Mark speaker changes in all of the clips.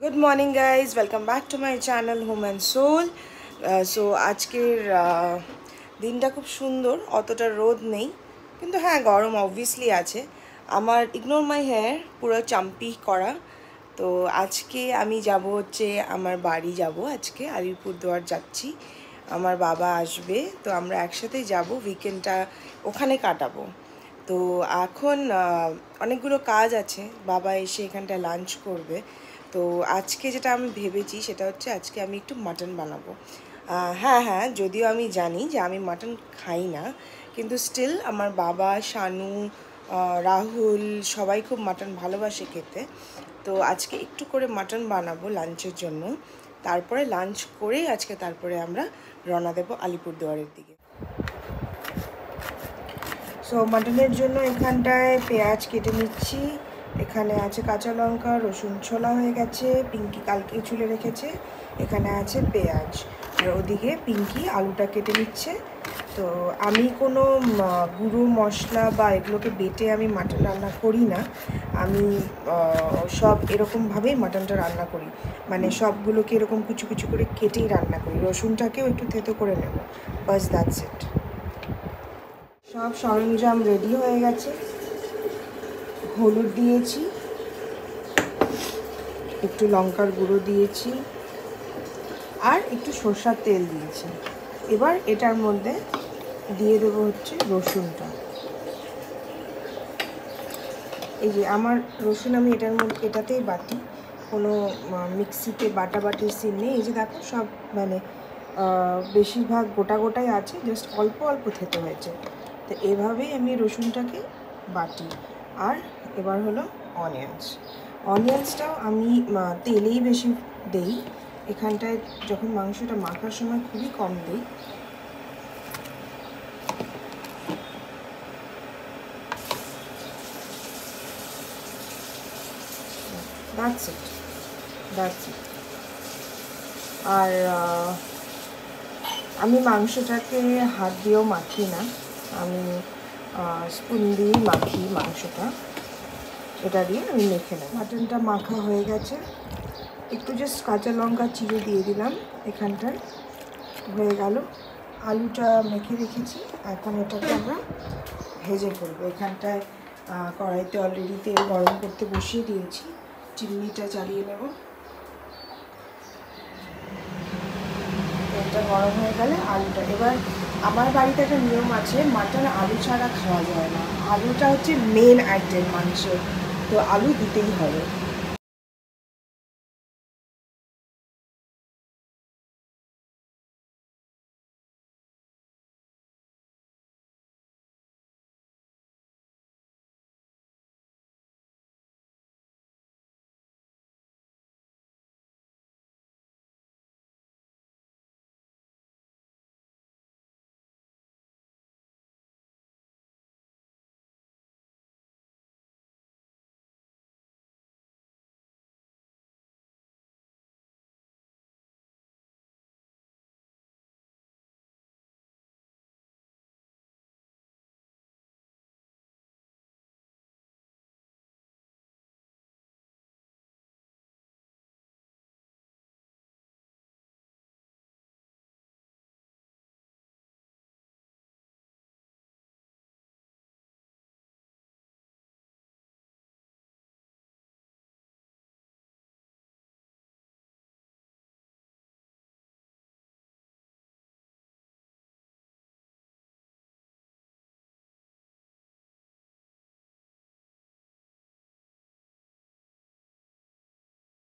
Speaker 1: Good morning guys, welcome back to my channel home and soul. So আজকের দিনটা খুব সুন্দর, অতটা রোদ নেই, কিন্তু হ্যাঁ গরম অবভিয়াসলি আছে। আমার ইগনোর মাই হেয়ার পুরো চাম্পি করা। তো আজকে আমি যাব হচ্ছে আমার বাড়ি, যাব আজকে আলিপুরদুয়ার যাচ্ছি, আমার বাবা আসবে, তো আমরা একসাথেই যাব, উইকেন্ডটা ওখানে কাটাবো। তো এখন অনেকগুলো কাজ আছে, বাবা এসে এখানটায় লাঞ্চ করবে। তো আজকে যেটা আমি ভেবেছি সেটা হচ্ছে আজকে আমি একটু মাটন বানাবো। হ্যাঁ হ্যাঁ, যদিও আমি জানি যে আমি মাটন খাই না, কিন্তু স্টিল আমার বাবা, শানু, রাহুল সবাই খুব মাটন ভালোবাসে খেতে। তো আজকে একটু করে মাটন বানাবো লাঞ্চের জন্য। তারপরে লাঞ্চ করেই তারপরে আমরা রওনা দেবো আলিপুরদুয়ারের দিকে। সো মাটনের জন্য এখানটায় পেঁয়াজ কেটে নিচ্ছি। এখানে আছে কাঁচা লঙ্কা, রসুন ছোলা হয়ে গেছে, পিঙ্কি কালকে ছুলে রেখেছে। এখানে আছে পেঁয়াজ, আর ওদিকে পিঙ্কি আলুটা কেটে নিচ্ছে। তো আমি কোনো গুঁড়ো মশলা বা এগুলোকে বেটে আমি মাটন রান্না করি না। আমি সব এরকমভাবেই মাটনটা রান্না করি, মানে সবগুলোকে এরকম কুচু কুচু করে কেটেই রান্না করি। রসুনটাকেও একটু থেতো করে নেব, বাস দ্যাটস ইট। সব সরঞ্জাম রেডি হয়ে গেছে। হলুদ দিয়েছি, একটু লঙ্কার গুঁড়ো দিয়েছি, আর একটু সরষার তেল দিয়েছি। এবার এটার মধ্যে দিয়ে দেবো হচ্ছে রসুনটা। এই যে আমার রসুন আমি এটাতেই বাটি, কোনো মিক্সিতে বাটাবাটির সিন নেই। এই যে দেখো সব মানে বেশিরভাগ গোটা গোটাই আছে, জাস্ট অল্প অল্প থেতো হয়েছে। তো এভাবেই আমি রসুনটাকে বাটি। আর এবার হলো অনিয়ন্সটাও আমি তেলেই বেশি দেই এখানটায়, যখন মাংসটা মাখার সময় খুবই কম দিই। That's it. আর আমি মাংসটাকে হাত দিয়েও মাখি না, আমি স্পুন দিয়েই মাখি মাংসটা। এটা দিয়ে আমি মেখে নেব। মাটনটা মাখা হয়ে গেছে, একটু জাস্ট কাঁচা লঙ্কা চিড়ে দিয়ে দিলাম এখানটায়, হয়ে গেল। আলুটা মেখে রেখেছি, এখন এটাকে আমরা ভেজে ফেলবো। এখানটায় কড়াইতে অলরেডি তেল গরম করতে বসিয়ে দিয়েছি, চিমনিটা চালিয়ে নেব। তেলটা গরম হয়ে গেলে আলুটা, এবার আমার বাড়িতে একটা নিয়ম আছে, মাটন আলু ছাড়া খাওয়া যায় না। আলুটা হচ্ছে মেন আইটেম মাংসের, তো আলু দিতেই হবে।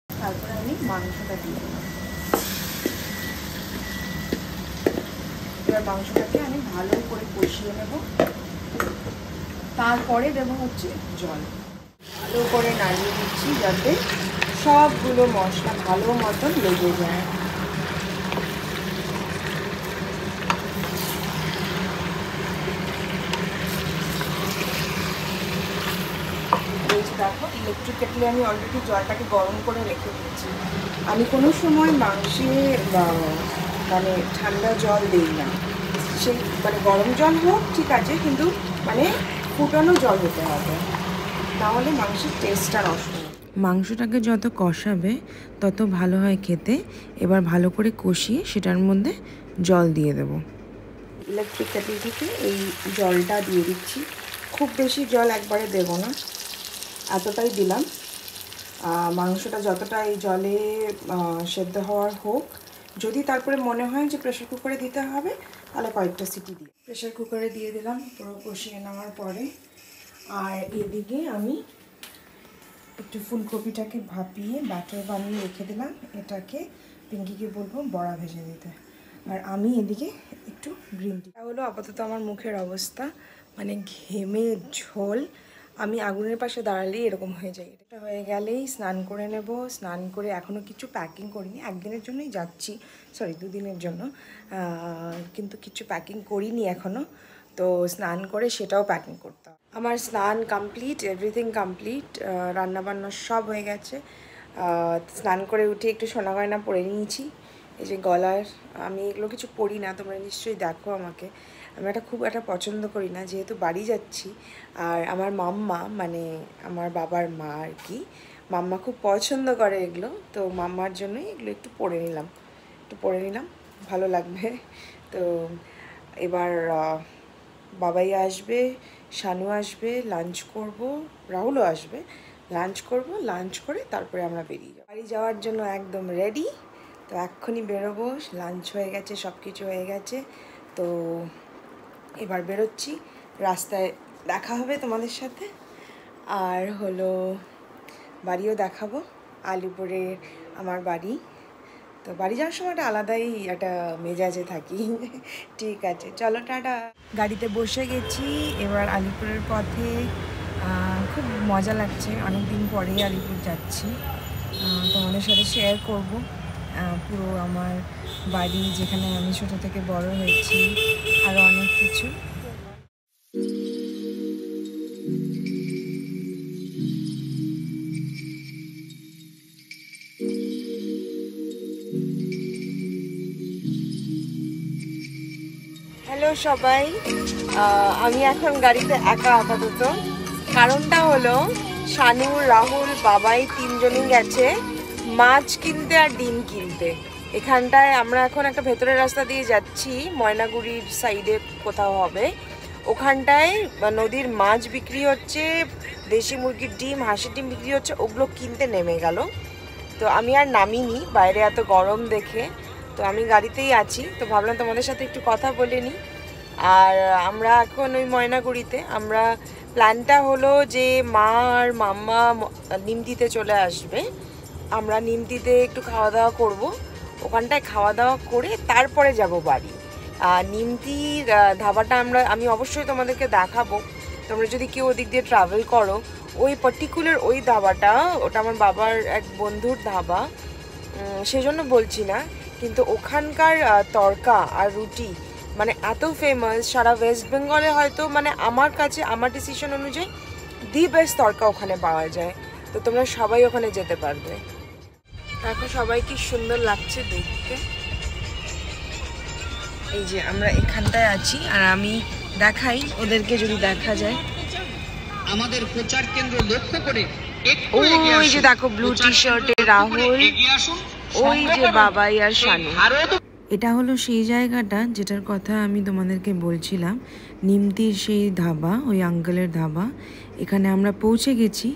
Speaker 1: তারপরে আমি মাংসটা দিয়ে দিলাম। এবার মাংসটাকে আমি ভালো করে কষিয়ে নেব, তারপরে দেবো হচ্ছে জল। ভালো করে নাড়িয়ে দিচ্ছি যাতে সবগুলো মশলা ভালো মতন লেগে যায়। দেখো ইলেকট্রিক কেটলে আমি অলরেডি জলটাকে গরম করে রেখে দিয়েছি। আমি কোনো সময় মাংসে মানে ঠান্ডা জল দিই না, সেই মানে গরম জল হোক ঠিক আছে, কিন্তু মানে ফুটানো জল হতে হবে, তাহলে মাংসের টেস্টটা নষ্ট হবে। মাংসটাকে যত কষাবে তত ভালো হয় খেতে। এবার ভালো করে কষিয়ে সেটার মধ্যে জল দিয়ে দেব। ইলেকট্রিক কেটল থেকে এই জলটা দিয়ে দিচ্ছি। খুব বেশি জল একবারে দেব না, এতটাই দিলাম। মাংসটা যতটা এই জলে সেদ্ধ হওয়ার হোক, যদি তারপরে মনে হয় যে প্রেশার কুকারে দিতে হবে তাহলে কয়েকটা সিটি দিয়ে প্রেশার কুকারে দিয়ে দিলাম পুরো কষিয়ে নেওয়ার পরে। আর এদিকে আমি একটু ফুলকপিটাকে ভাপিয়ে ব্যাটার বানিয়ে রেখে দিলাম। এটাকে পিঙ্কিকে বলবো বড়া ভেজে দিতে। আর আমি এদিকে একটু গ্রিন টি। এটা হলো আপাতত আমার মুখের অবস্থা, মানে ঘেমে ঝোল। আমি আগুনের পাশে দাঁড়ালেই এরকম হয়ে যায়। এটা হয়ে গেলেই স্নান করে নেব। স্নান করে এখনও কিছু প্যাকিং করিনি, একদিনের জন্যই যাচ্ছি, সরি 2 দিনের জন্য, কিন্তু কিছু প্যাকিং করিনি এখনও। তো স্নান করে সেটাও প্যাকিং করতে হবে। আমার স্নান কমপ্লিট, এভরিথিং কমপ্লিট, রান্নাবান্না সব হয়ে গেছে। স্নান করে উঠে একটু সোনা গয়না পরে নিয়েছি। এই যে গলার, আমি এগুলো কিছু পরি না, তোমরা নিশ্চয়ই দেখো আমাকে। আমি এটা খুব একটা পছন্দ করি না, যেহেতু বাড়ি যাচ্ছি। আর আমার মাম্মা, মানে আমার বাবার মা আর কি, মাম্মা খুব পছন্দ করে এগুলো, তো মাম্মার জন্যই এগুলো একটু পরে নিলাম, ভালো লাগবে। তো এবার বাবাই আসবে, শানু আসবে, লাঞ্চ করব, রাহুলও আসবে, লাঞ্চ করব, লাঞ্চ করে তারপরে আমরা বেরিয়ে যাব। বাড়ি যাওয়ার জন্য একদম রেডি। তো এক্ষুনি বেরোবো, লাঞ্চ হয়ে গেছে, সব কিছু হয়ে গেছে। তো এবার বেরোচ্ছি, রাস্তায় দেখা হবে তোমাদের সাথে। আর হলো বাড়িও দেখাবো, আলিপুরে আমার বাড়ি। তো বাড়ি যাওয়ার সময় একটা আলাদাই একটা মেজাজে থাকি। ঠিক আছে, চলো টাটা। গাড়িতে বসে গেছি, এবার আলিপুরের পথে। খুব মজা লাগছে, অনেক দিন পরেই আলিপুর যাচ্ছি। তোমাদের সাথে শেয়ার করব পুরো আমার বাড়ি, যেখানে আমি ছোটো থেকে বড় হয়েছি, আরও অনেক কিছু। হ্যালো সবাই, আমি এখন গাড়িতে একা আপাতত। কারণটা হলো শানু, রাহুল, বাবাই 3 জনই গেছে মাছ কিনতে আর ডিম কিনতে। এখানটায় আমরা এখন একটা ভেতরের রাস্তা দিয়ে যাচ্ছি, ময়নাগুড়ির সাইডে কোথাও হবে। ওখানটায় নদীর মাছ বিক্রি হচ্ছে, দেশি মুরগির ডিম, হাঁসের ডিম বিক্রি হচ্ছে, ওগুলো কিনতে নেমে গেল। তো আমি আর নামিনি, বাইরে এত গরম দেখে। তো আমি গাড়িতেই আছি, তো ভাবলাম তোমাদের সাথে একটু কথা বলে নিই। আর আমরা এখন ওই ময়নাগুড়িতে, আমরা প্ল্যানটা হলো যে মা আর মাম্মা নিমতিতে চলে আসবে, আমরা নিমতিতে একটু খাওয়া দাওয়া করব, ওখানটায় খাওয়া দাওয়া করে তারপরে যাব বাড়ি। নিমতির ধাবাটা আমি অবশ্যই তোমাদেরকে দেখাবো। তোমরা যদি কেউ ওদিক দিয়ে ট্রাভেল করো, ওই পার্টিকুলার ওই ধাবাটা, ওটা আমার বাবার এক বন্ধুর ধাবা, সেজন্য বলছি না, কিন্তু ওখানকার তড়কা আর রুটি মানে এত ফেমাস, সারা ওয়েস্ট বেঙ্গলে হয়তো, মানে আমার কাছে, আমার ডিসিশন অনুযায়ী দি বেস্ট তড়কা ওখানে পাওয়া যায়। তো তোমরা সবাই ওখানে যেতে পারবে। এখন সবাই কি সুন্দর লাগছে দেখতে। এই যে আমরা এখানটায় আছি, আর আমি দেখাই ওদেরকে যদি দেখা যায়।
Speaker 2: আমাদের প্রচার কেন্দ্র লক্ষ্য করে
Speaker 1: ওই যে দেখো ব্লু টি শার্টে রাহুল, ওই যে বাবাই আর শানু। এটা হলো সেই জায়গাটা যেটার কথা আমি তোমাদেরকে বলছিলাম, নিমতির সেই ধাবা, ওই আঙ্কেলের ধাবা। এখানে আমরা পৌঁছে গেছি।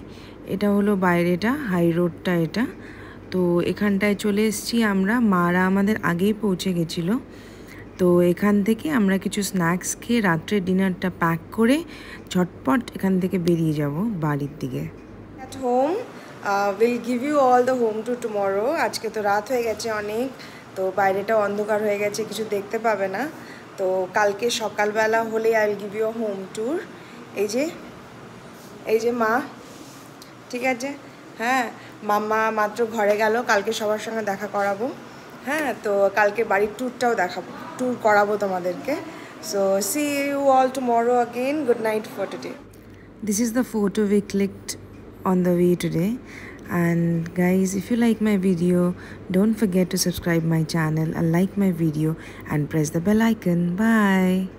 Speaker 1: এটা হলো বাইরেটা, হাই রোডটা এটা। তো এখানটায় চলে এসেছি আমরা, মারা আমাদের আগেই পৌঁছে গেছিলো। তো এখান থেকে আমরা কিছু স্ন্যাক্স খেয়ে রাত্রের ডিনারটা প্যাক করে ঝটপট এখান থেকে বেরিয়ে যাব বাড়ির দিকে। At home will give you all the home tour tomorrow. আজকে তো রাত হয়ে গেছে অনেক, তো বাইরেটা অন্ধকার হয়ে গেছে, কিছু দেখতে পাবে না। তো কালকে সকালবেলা হলে I will give you home tour. এই যে মা, ঠিক আছে, হ্যাঁ, মাম্মা মাত্র ঘরে গেল, কালকে সবার সঙ্গে দেখা করাবো। হ্যাঁ, তো কালকে বাড়ির ট্যুরটাও দেখাবো, ট্যুর করাবো তোমাদেরকে। So see you all tomorrow again. Good night for today. This is the photo we clicked on the way today. And guys, if you like my video, don't forget to subscribe my channel and like my video and press the bell icon. Bye.